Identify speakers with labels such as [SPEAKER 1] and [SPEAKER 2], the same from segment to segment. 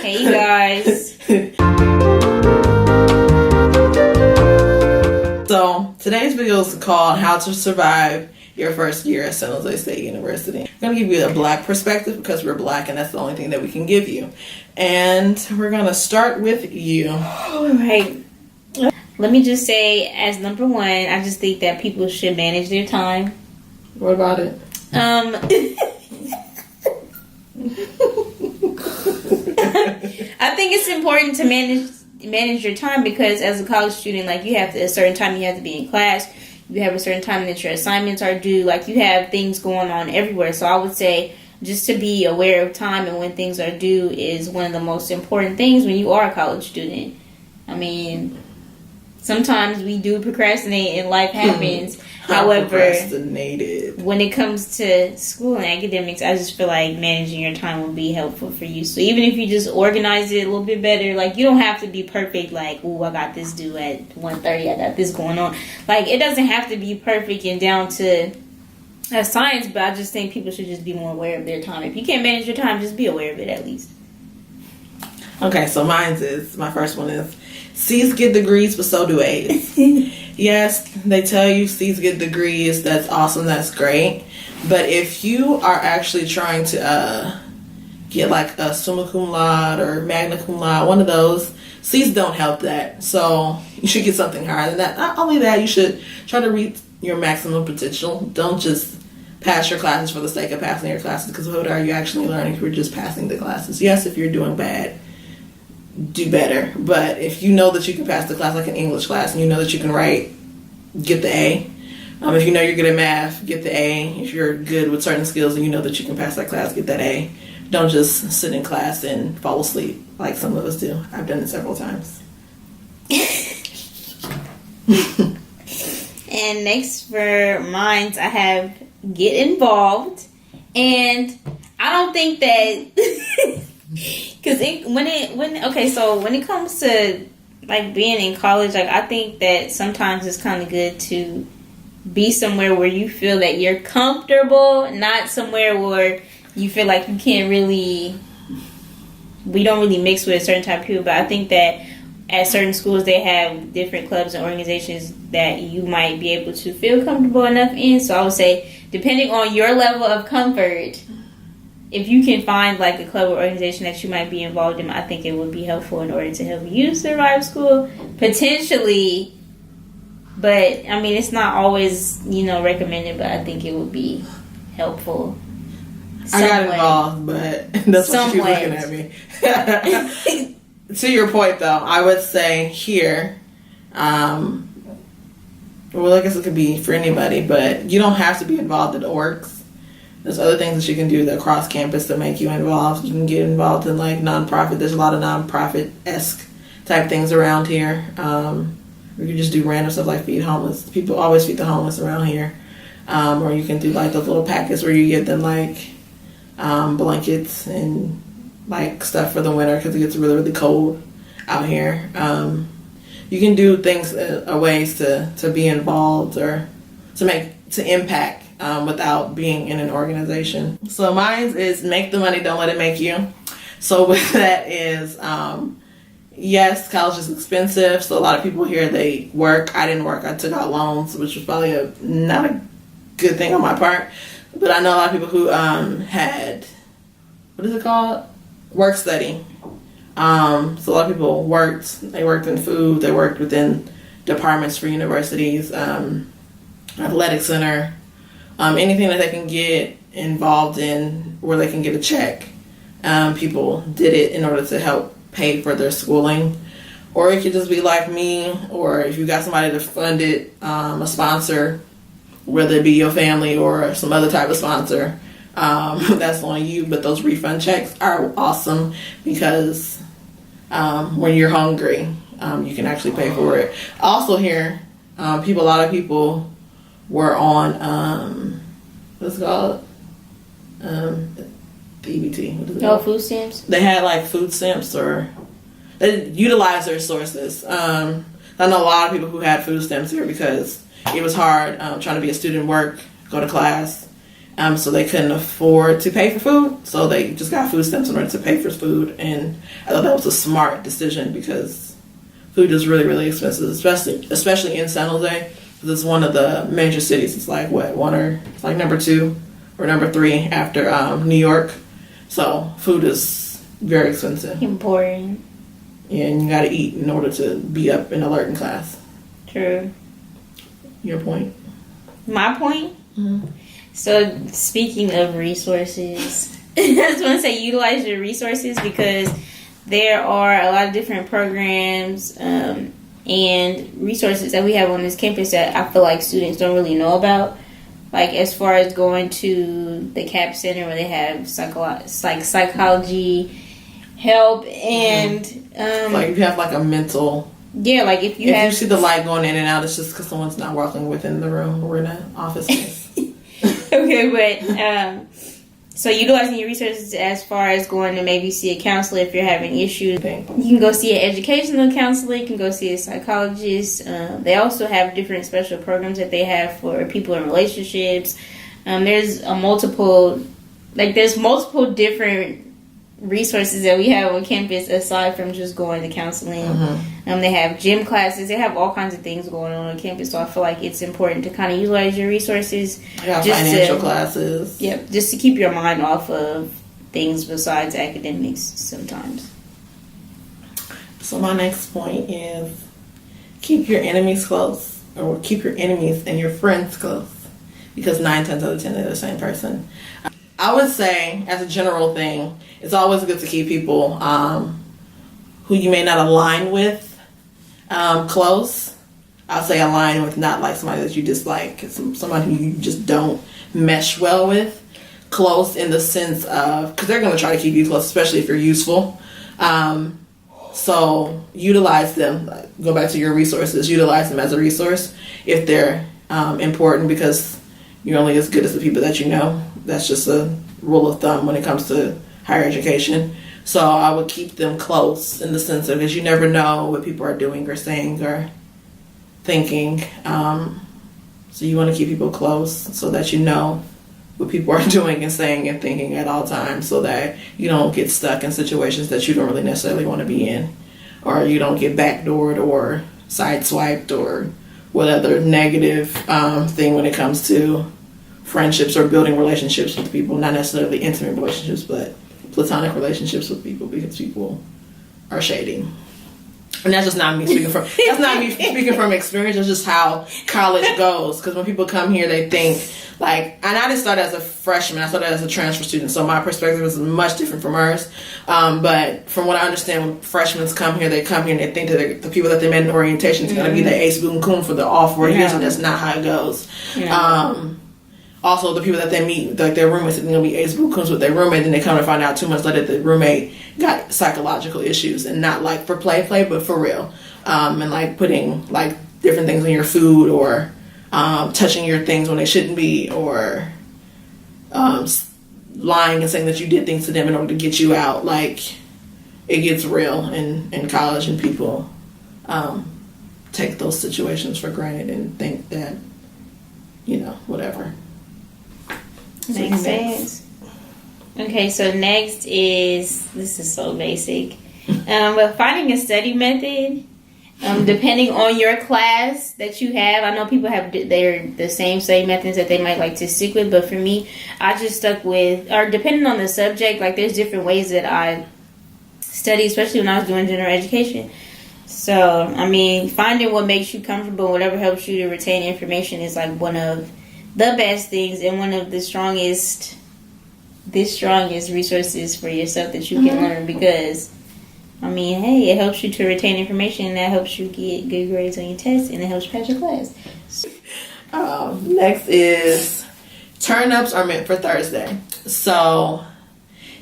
[SPEAKER 1] Hey guys.
[SPEAKER 2] So today's video is called How to Survive Your First Year at San Jose State University. I'm going to give you a black perspective because we're black and that's the only thing that we can give you. And we're going to start with you.
[SPEAKER 1] All right. Let me just say, as number one, I just think that people should manage their time.
[SPEAKER 2] What about it?
[SPEAKER 1] I think it's important to manage your time because as a college student, like you have to, a certain time you have to be in class. You have a certain time that your assignments are due. Like you have things going on everywhere. So I would say just to be aware of time and when things are due is one of the most important things when you are a college student. I mean, sometimes we do procrastinate and life happens. However, when it comes to school and academics, I just feel like managing your time will be helpful for you. So even if you just organize it a little bit better, like you don't have to be perfect. Like, oh, I got this due at 1:30. I got this going on. Like it doesn't have to be perfect and down to science. But I just think people should just be more aware of their time. If you can't manage your time, just be aware of it at least.
[SPEAKER 2] Okay, so my first one is C's get degrees, but so do A's. Yes, they tell you C's get degrees. That's awesome. That's great. But if you are actually trying to get like a summa cum laude or magna cum laude, one of those, C's don't help that. So you should get something higher than that. Not only that, you should try to reach your maximum potential. Don't just pass your classes for the sake of passing your classes, because what are you actually learning if you're just passing the classes? Yes, if you're doing bad, do better. But if you know that you can pass the class, like an English class, and you know that you can write, get the A. If you know you're good at math, get the A. If you're good with certain skills and you know that you can pass that class, get that A. Don't just sit in class and fall asleep like some of us do. I've done it several times.
[SPEAKER 1] And next for mine, I have get involved. And I don't think that because when it comes to like being in college, like I think that sometimes it's kind of good to be somewhere where you feel that you're comfortable, not somewhere where you feel like you can't really. We don't really mix with a certain type of people, but I think that at certain schools they have different clubs and organizations that you might be able to feel comfortable enough in. So I would say, depending on your level of comfort, if you can find like a club or organization that you might be involved in, I think it would be helpful in order to help you survive school, potentially. But I mean, it's not always, recommended, but I think it would be helpful.
[SPEAKER 2] I got involved, but that's what you're looking at me. To your point, though, I would say here, well, I guess it could be for anybody, but you don't have to be involved in the orgs. There's other things that you can do across campus to make you involved. You can get involved in like nonprofit. There's a lot of nonprofit-esque type things around here. You can just do random stuff like feed homeless. People always feed the homeless around here. Or you can do like those little packets where you give them like blankets and like stuff for the winter because it gets really, really cold out here. You can do things, ways to be involved or to impact without being in an organization. So mine is make the money, don't let it make you. So with that is, yes, college is expensive. So a lot of people here, they work. I didn't work. I took out loans, which was probably not a good thing on my part. But I know a lot of people who had, what is it called? Work study. So a lot of people worked. They worked in food. They worked within departments for universities, athletic center, anything that they can get involved in where they can get a check. People did it in order to help pay for their schooling. Or it could just be like me, or if you got somebody to fund it, a sponsor, whether it be your family or some other type of sponsor, that's on you. But those refund checks are awesome because when you're hungry, you can actually pay for it. Also here, a lot of people were on, what's it called? EBT. What is it called?
[SPEAKER 1] Food stamps?
[SPEAKER 2] They had like food stamps, or they utilized their sources. I know a lot of people who had food stamps here because it was hard trying to be a student, work, go to class, So they couldn't afford to pay for food, so they just got food stamps in order to pay for food. And I thought that was a smart decision because food is really, really expensive, especially in San Jose. Because it's one of the major cities. It's like it's like number 2 or number 3 after New York. So food is very expensive.
[SPEAKER 1] Important.
[SPEAKER 2] Yeah, and you got to eat in order to be up and alert in class.
[SPEAKER 1] True.
[SPEAKER 2] Your point.
[SPEAKER 1] My point?
[SPEAKER 2] Mm-hmm.
[SPEAKER 1] So, speaking of resources, I just want to say utilize your resources because there are a lot of different programs and resources that we have on this campus that I feel like students don't really know about. Like, as far as going to the CAP Center where they have psychology help and...
[SPEAKER 2] like, if you have, like, a mental...
[SPEAKER 1] Yeah, like, if you
[SPEAKER 2] see the light going in and out, it's just because someone's not working within the room. We're in an office space.
[SPEAKER 1] Okay, but so utilizing your resources as far as going to maybe see a counselor if you're having issues. You can go see an educational counselor. You can go see a psychologist. They also have different special programs that they have for people in relationships. There's multiple different resources that we have on campus aside from just going to counseling. They have gym classes. They have all kinds of things going on campus. So I feel like it's important to kind of utilize your resources.
[SPEAKER 2] Financial classes.
[SPEAKER 1] Yep, just to keep your mind off of things besides academics sometimes.
[SPEAKER 2] So my next point is keep your enemies close, or keep your enemies and your friends close, because 9 times out of 10 they're the same person. I would say, as a general thing, it's always good to keep people who you may not align with close. I'll say align with, not like somebody that you dislike, somebody who you just don't mesh well with. Close in the sense of, because they're going to try to keep you close, especially if you're useful. So utilize them. Go back to your resources. Utilize them as a resource if they're important, because you're only as good as the people that you know. That's just a rule of thumb when it comes to higher education. So I would keep them close in the sense of, because you never know what people are doing or saying or thinking. So you want to keep people close so that you know what people are doing and saying and thinking at all times, so that you don't get stuck in situations that you don't really necessarily want to be in, or you don't get backdoored or sideswiped or what other negative thing when it comes to friendships or building relationships with people, not necessarily intimate relationships, but platonic relationships with people, because people are shady. And that's just not me speaking from experience. It's just how college goes. Because when people come here, they think like, and I didn't start as a freshman. I started as a transfer student, so my perspective is much different from hers. But from what I understand, when freshmen come here, they and they think that the people that they met in orientation is going to be the ace boon coon for the all 4 years, and that's not how it goes. Also, the people that they meet, like their roommates, are going to be ace boon coons with their roommate, and they come to find out 2 months later that the roommate got psychological issues, and not like for play, but for real. And like putting like different things in your food, or touching your things when they shouldn't be, or lying and saying that you did things to them in order to get you out. Like, it gets real in college, and people take those situations for granted and think that, whatever.
[SPEAKER 1] Makes sense. Okay, so next is, this is so basic, but finding a study method, depending on your class that you have. I know people have the same study methods that they might like to stick with, but for me, I just stuck with, or depending on the subject, like there's different ways that I study, especially when I was doing general education. So, I mean, finding what makes you comfortable, whatever helps you to retain information is like one of the best things and one of the strongest resources for yourself that you can learn, because I mean, hey, it helps you to retain information, and that helps you get good grades on your tests, and it helps you pass your class.
[SPEAKER 2] Next is turn-ups are meant for Thursday. So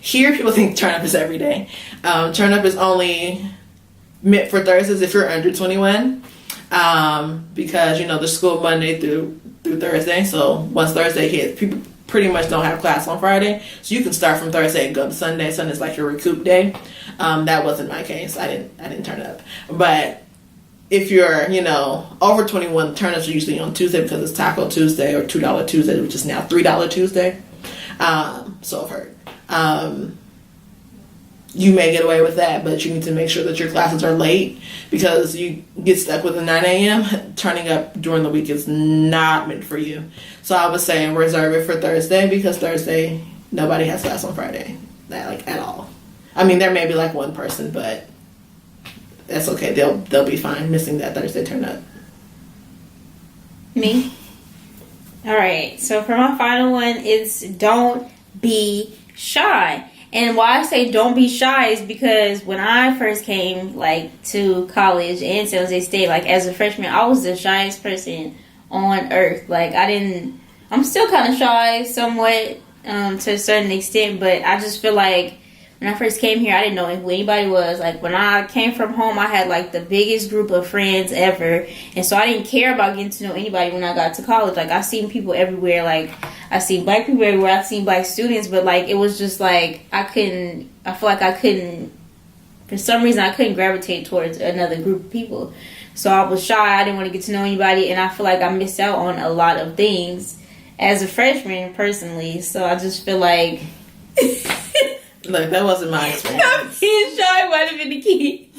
[SPEAKER 2] here people think turn-up is every day. Turn-up is only meant for Thursdays if you're under 21, because the school Monday through Thursday. So once Thursday hits, people pretty much don't have class on Friday, so you can start from Thursday and go to Sunday. Sunday's like your recoup day. That wasn't my case. I didn't turn up, but if you're, over 21, turn-ups are usually on Tuesday because it's Taco Tuesday or $2 Tuesday, which is now $3 Tuesday. So I've heard. You may get away with that, but you need to make sure that your classes are late because you get stuck with a 9 a.m. Turning up during the week is not meant for you. So I would say reserve it for Thursday because Thursday, nobody has class on Friday. At all. I mean, there may be one person, but that's okay. They'll be fine missing that Thursday turn up.
[SPEAKER 1] Me? All right. So for my final one, it's don't be shy. And why I say don't be shy is because when I first came to college and San Jose State, as a freshman, I was the shyest person on earth. I'm still kind of shy somewhat to a certain extent, but I just feel like when I first came here, I didn't know who anybody was. When I came from home, I had the biggest group of friends ever, and so I didn't care about getting to know anybody when I got to college. I seen people everywhere. I seen black people everywhere. I seen black students, but it was just I feel like I couldn't, for some reason, I couldn't gravitate towards another group of people. So I was shy. I didn't want to get to know anybody, and I feel like I missed out on a lot of things as a freshman, personally. So I just feel like.
[SPEAKER 2] Look, that wasn't my experience.
[SPEAKER 1] Being shy might have been the key.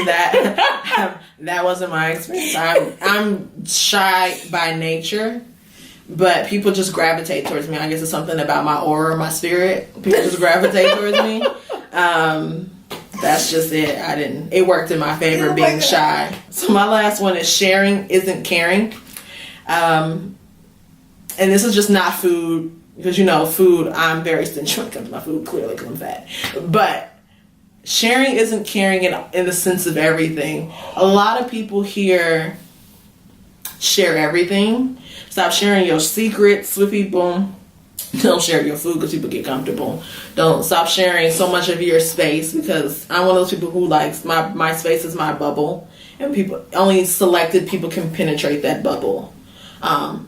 [SPEAKER 2] that wasn't my experience. I'm shy by nature, but people just gravitate towards me. I guess it's something about my aura, my spirit. People just gravitate towards me. That's just it. It worked in my favor being shy. So my last one is sharing isn't caring. And this is just not food. Because, food, I'm very stingy when it comes to my food, clearly, because I'm fat. But sharing isn't caring in the sense of everything. A lot of people here share everything. Stop sharing your secrets with people. Don't share your food because people get comfortable. Don't stop sharing so much of your space because I'm one of those people who likes my space is my bubble. And only selected people can penetrate that bubble.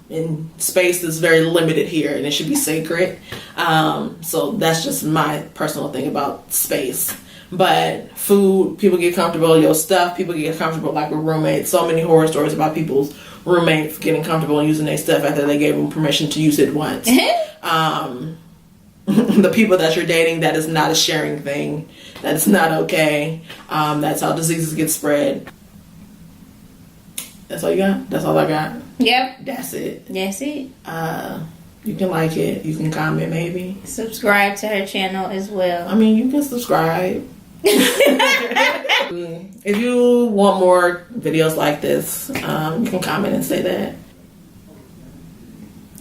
[SPEAKER 2] And space is very limited here and it should be sacred. So that's just my personal thing about space. But food, people get comfortable. Your stuff, people get comfortable with roommates. So many horror stories about people's roommates getting comfortable and using their stuff after they gave them permission to use it once. The people that you're dating, that is not a sharing thing. That's not okay. That's how diseases get spread. That's all you got? That's all I got?
[SPEAKER 1] Yep.
[SPEAKER 2] That's it.
[SPEAKER 1] That's it.
[SPEAKER 2] You can like it. You can comment maybe.
[SPEAKER 1] Subscribe to her channel as well.
[SPEAKER 2] I mean, you can subscribe. If you want more videos like this, you can comment and say that.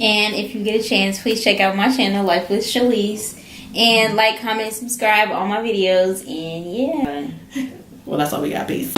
[SPEAKER 1] And if you get a chance, please check out my channel, Life with Shellise. And like, comment, subscribe on my videos. And yeah.
[SPEAKER 2] Well, that's all we got. Peace.